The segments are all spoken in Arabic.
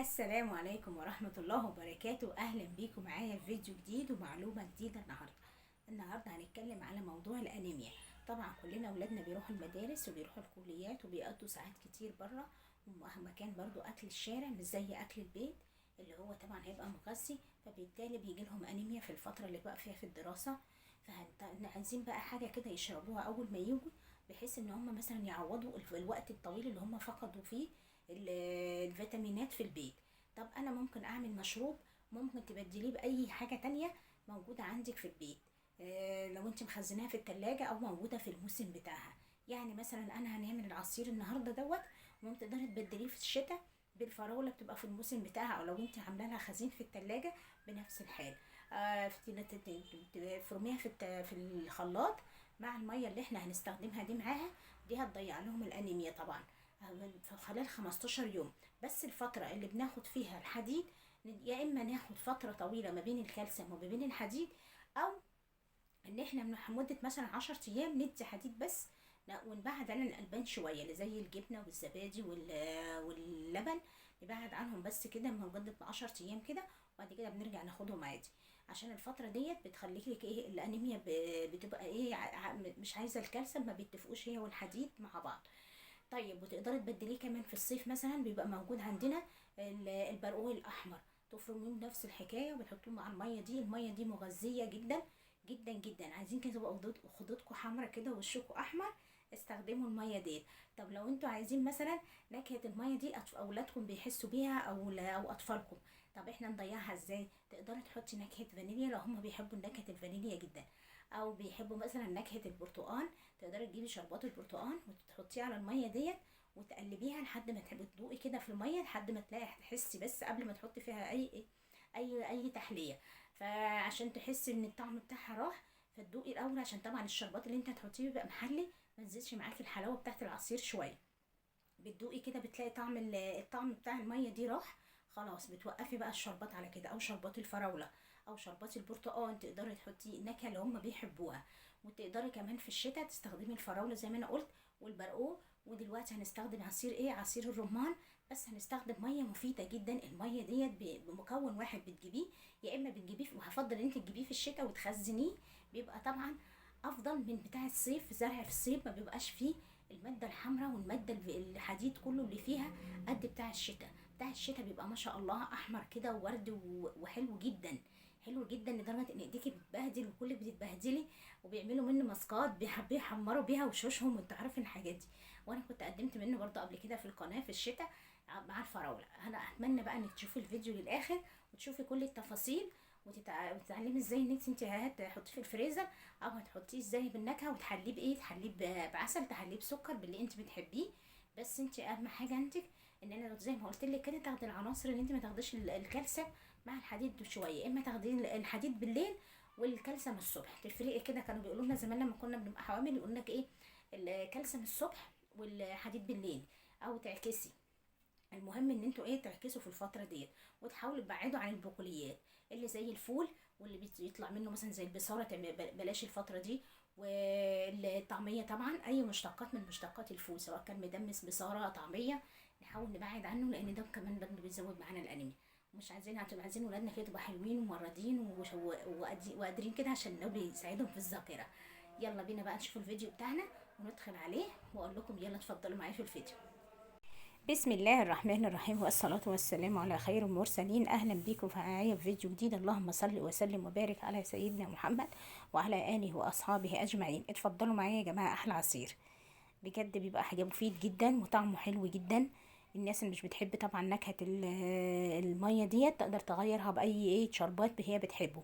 السلام عليكم ورحمة الله وبركاته. أهلا بيكم معايا في فيديو جديد ومعلومة جديدة. النهاردة هنتكلم على موضوع الأنيميا. طبعا كلنا أولادنا بيروحوا المدارس وبيروحوا الكليات وبيقضوا ساعات كتير بره، ومهما كان برضو أكل الشارع مش زي أكل البيت اللي هو طبعا هيبقى مغذي، فبالتالي بيجي لهم أنيميا في الفترة اللي بقى فيها في الدراسة. فعايزين بقى حاجة كده يشربوها أول ما يجوا، بحيث إن هم مثلا يعوضوا الوقت الطويل اللي هم فقدوا فيه الفيتامينات في البيت. طب انا ممكن اعمل مشروب، ممكن تبدليه باي حاجة تانية موجودة عندك في البيت. لو انت مخزناها في التلاجة او موجودة في الموسم بتاعها. يعني مثلا انا هنعمل العصير النهاردة ممكن تقدري تبدليه في الشتاء بالفراولة، بتبقى في الموسم بتاعها، او لو انت عامله لها خزين في التلاجة بنفس الحال. تفرميها في الخلاط مع المية اللي احنا هنستخدمها دي معاها. دي هتضيع لهم الانيميا طبعا في خلال 15 يوم. بس الفترة اللي بناخد فيها الحديد، يا اما ناخد فترة طويلة ما بين الكالسيوم وما بين الحديد، او ان احنا من مدة مثلا 10 ايام ندي حديد بس. ونبعد عن الالبان شوية اللي زي الجبنة والزبادي واللبن، نبعد عنهم بس كده لمدة 10 ايام كده، وبعد كده بنرجع ناخدهم عادي. عشان الفترة ديت بتخليك لك ايه الانيميا، بتبقى ايه مش عايزة الكالسيوم، ما بيتفقوش هي والحديد مع بعض. طيب وتقدري تبدليه كمان في الصيف، مثلا بيبقى موجود عندنا البرقوق الاحمر. تفرميه نفس الحكايه وبتحطوه مع الميه دي. الميه دي مغذيه جدا جدا جدا. عايزين كده تبقى خدودكم حمرا كده ووشكم احمر، استخدموا الميه دي. طب لو انتوا عايزين مثلا نكهه الميه دي اولادكم بيحسوا بيها او اطفالكم، طب احنا نضيعها ازاي؟ تقدري تحطي نكهه فانيليا لو هم بيحبوا نكهه الفانيليا جدا، او بيحبوا مثلا نكهه البرتقال. تقدري تجيبي شربات البرتقال وتحطيه على الميه ديت، وتقلبيها لحد ما تحبي تدوقي كده في الميه، لحد ما تحسي بس قبل ما تحطي فيها اي تحليه. فعشان تحسي ان الطعم بتاعها راح، فتدوقي الاول، عشان طبعا الشربات اللي انت هتحطيه بيبقى محلي، ما تزيدش معاكي الحلاوه بتاعت العصير شويه. بتدوقي كده بتلاقي طعم الطعم بتاع الميه دي راح، خلاص بتوقفي بقى الشربات على كده، او شربات الفراوله او شربات البرتقال. تقدري تحطي النكهه اللي هم بيحبوها. وتقدري كمان في الشتاء تستخدمي الفراوله زي ما انا قلت والبرقوق. ودلوقتي هنستخدم عصير ايه؟ عصير الرمان. بس هنستخدم ميه مفيده جدا. الميه ديت بمكون واحد بتجيبيه، يا اما بتجيبيه وهفضل ان انت تجيبيه في الشتاء وتخزنيه، بيبقى طبعا افضل من بتاع الصيف. زرع في الصيف ما بيبقاش فيه المادة الحمراء والمادة الحديد كله اللي فيها قد بتاع الشتاء. بتاع الشتاء بيبقى ما شاء الله احمر كده وورد وحلو جدا. حلو جدا لدرجة ان ايديكي بتتبهدل وكلك بتتبهدلي، وبيعملوا منه ماسكات بيحبوا يحمروا بيها وشوشهم، وانت عارفين الحاجات دي. وانا كنت قدمت منه برضه قبل كده في القناة في الشتاء مع الفراولة. انا اتمنى بقى انك تشوفي الفيديو للاخر وتشوفي كل التفاصيل، وتتعلمي ازاي ان انت هتحطيه في الفريزر، او هتحطيه ازاي بالنكهه، وتحليه بايه؟ تحليه بعسل، تحليه بسكر باللي انت بتحبيه. بس انت اهم حاجه عندك ان انا زي ما قلت لك كده تاخدي العناصر، اللي انت ما تاخديش الكالسيوم مع الحديد شويه، اما تاخدي الحديد بالليل والكالسيوم الصبح. تفرقي كده. كانوا بيقولوا لنا زمان لما كنا بنبقى حوامل، يقول لك ايه؟ الكالسيوم الصبح والحديد بالليل، او تعكسي. المهم ان انتوا ايه؟ تعكسوا في الفتره ديت، وتحاولوا تبعدوا عن البقوليات اللي زي الفول، واللي بيطلع منه مثلا زي البصاره، بلاش الفتره دي. والطعميه طبعا، اي مشتقات من مشتقات الفول سواء كان مدمس، بصاره، طعميه، نحاول نبعد عنه، لان ده كمان برضه بيزود معانا الانيميا. ومش عايزين ولادنا كده تبقى حلوين ومردين وقادرين كده، عشان النبي بيساعدهم في الذاكره. يلا بينا بقى نشوف الفيديو بتاعنا وندخل عليه، واقول لكم يلا اتفضلوا معايا في الفيديو. بسم الله الرحمن الرحيم، والصلاة والسلام على خير المرسلين. أهلا بيكم معايا في فيديو جديد. اللهم صل وسلم وبارك على سيدنا محمد وعلى آله وأصحابه أجمعين. اتفضلوا معايا يا جماعة، أحلى عصير بجد، بيبقى حاجة مفيد جدا وطعمه حلو جدا. الناس اللي مش بتحب طبعا نكهة المية ديت تقدر تغيرها بأي شربات هي بتحبه.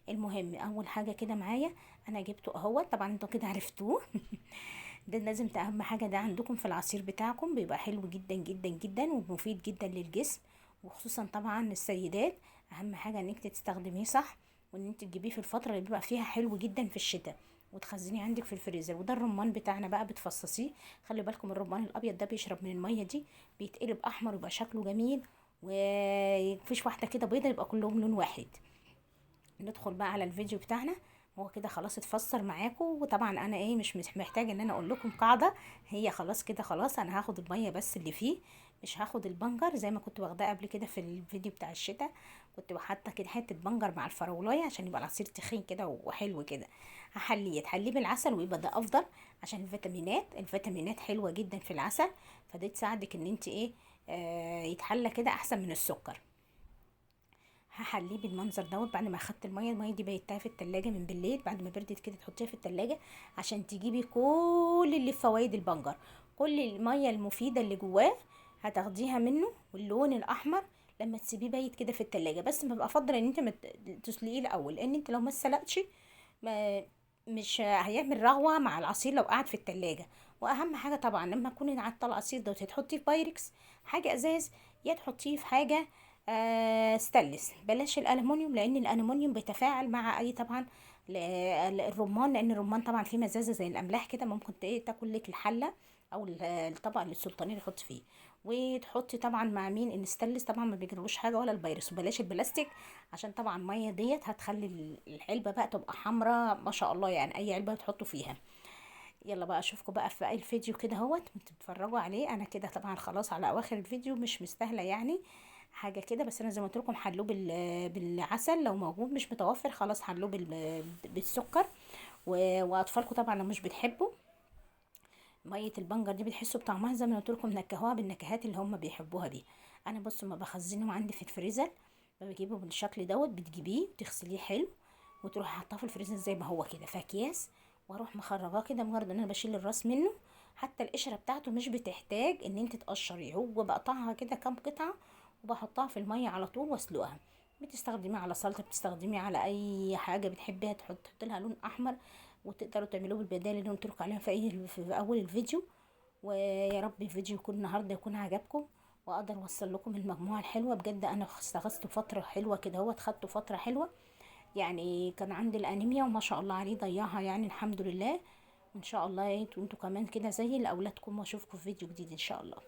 المهم أول حاجة كده معايا، أنا جبته أهو، طبعا انتوا كده عرفتوه. ده لازم اهم حاجه ده عندكم في العصير بتاعكم، بيبقى حلو جدا جدا جدا ومفيد جدا للجسم، وخصوصا طبعا السيدات. اهم حاجه انك تستخدميه صح، وان انت تجيبيه في الفتره اللي بيبقى فيها حلو جدا في الشتاء، وتخزنيه عندك في الفريزر. وده الرمان بتاعنا بقى بتفصصيه. خلي بالكم الرمان الابيض ده بيشرب من الميه دي، بيتقلب احمر ويبقى شكله جميل، ومفيش واحده كده بيضه، يبقى كلهم لون واحد. ندخل بقى على الفيديو بتاعنا. هو كده خلاص اتفسر معاكم، وطبعا انا مش محتاجه ان انا اقول لكم قاعده، هي خلاص كده. خلاص انا هاخد الميه بس اللي فيه مش هاخد البنجر زي ما كنت واخداه قبل كده في الفيديو بتاع الشتاء، كنت حاطه كده حته بنجر مع الفراولايه عشان يبقى العصير تخين كده وحلو كده. تحليه بالعسل ويبقى ده افضل، عشان الفيتامينات حلوه جدا في العسل، فدي تساعدك ان انت ايه، يتحلى كده احسن من السكر. هحليه بالمنظر دوت. بعد ما اخدت الميه دي بيتها في التلاجة من بالليل، بعد ما بردت كده تحطيها في التلاجة عشان تجيبي كل اللي في فوائد البنجر، كل الميه المفيده اللي جواه هتاخديها منه، واللون الاحمر لما تسيبيه بايت كده في التلاجة. بس ببقى افضل ان انت تسلقيه الاول، لان انت لو ما سلقتش ما مش هيعمل رغوه مع العصير لو قعد في التلاجة. واهم حاجه طبعا لما تكوني عطله العصير ده تحطيه في بايركس، حاجه ازاز، يا تحطيه في حاجه ستانلس. بلاش الالومنيوم، لان الالومنيوم بيتفاعل مع اي طبعا الرمان، لان الرمان طبعا فيه مزازه زي الاملاح كده، ممكن تاكل لك الحله او الطبق اللي السلطانيه اللي تحط فيه. وتحطي طبعا مع مين الستانلس طبعا ما بيجربوش حاجه ولا الفيروس. وبلاش البلاستيك، عشان طبعا الميه ديت هتخلي العلبه بقى تبقى حمراء ما شاء الله، يعني اي علبه تحطوا فيها. يلا بقى اشوفكم بقى في باقي الفيديو كده اهوت بتتفرجوا عليه. انا كده طبعا خلاص على اواخر الفيديو، مش مستاهله يعني حاجه كده، بس انا زي ما قلت لكم حلوه بالعسل، لو موجود مش متوفر خلاص حلوه بالسكر. واطفالكم طبعا لو مش بتحبوا ميه البنجر دي بتحسوا بطعمها، زي ما قلت لكم نكهوها بالنكهات اللي هم بيحبوها بيها. انا بصوا ما بخزنه عندي في الفريزر، بجيبه بالشكل دوت، بتجيبيه وتغسليه حلو وتروحي حاطاه في الفريزر زي ما هو كده في اكياس، واروح مخرجاه كده، مجرد ان انا بشيل الراس منه، حتى القشره بتاعته مش بتحتاج ان انت تقشريه، هو بقطعها كده كام قطعه وبحطها في الميه على طول واسلقها. بتستخدميه على سلطه، بتستخدميه على اي حاجه بتحبيها، تحط لها لون احمر. وتقدروا تعملوه بالبدائل اللي قلت لكم عليها في اول الفيديو. ويا رب الفيديو يكون النهارده يكون عجبكم، واقدر اوصل لكم المجموعه الحلوه. بجد انا استغصت فتره حلوه كده، هو خدته فتره حلوه، يعني كان عندي الانيميا وما شاء الله عليه ضيعها يعني الحمد لله. وان شاء الله انتوا كمان كده زي لاولادكم، واشوفكم في فيديو جديد ان شاء الله.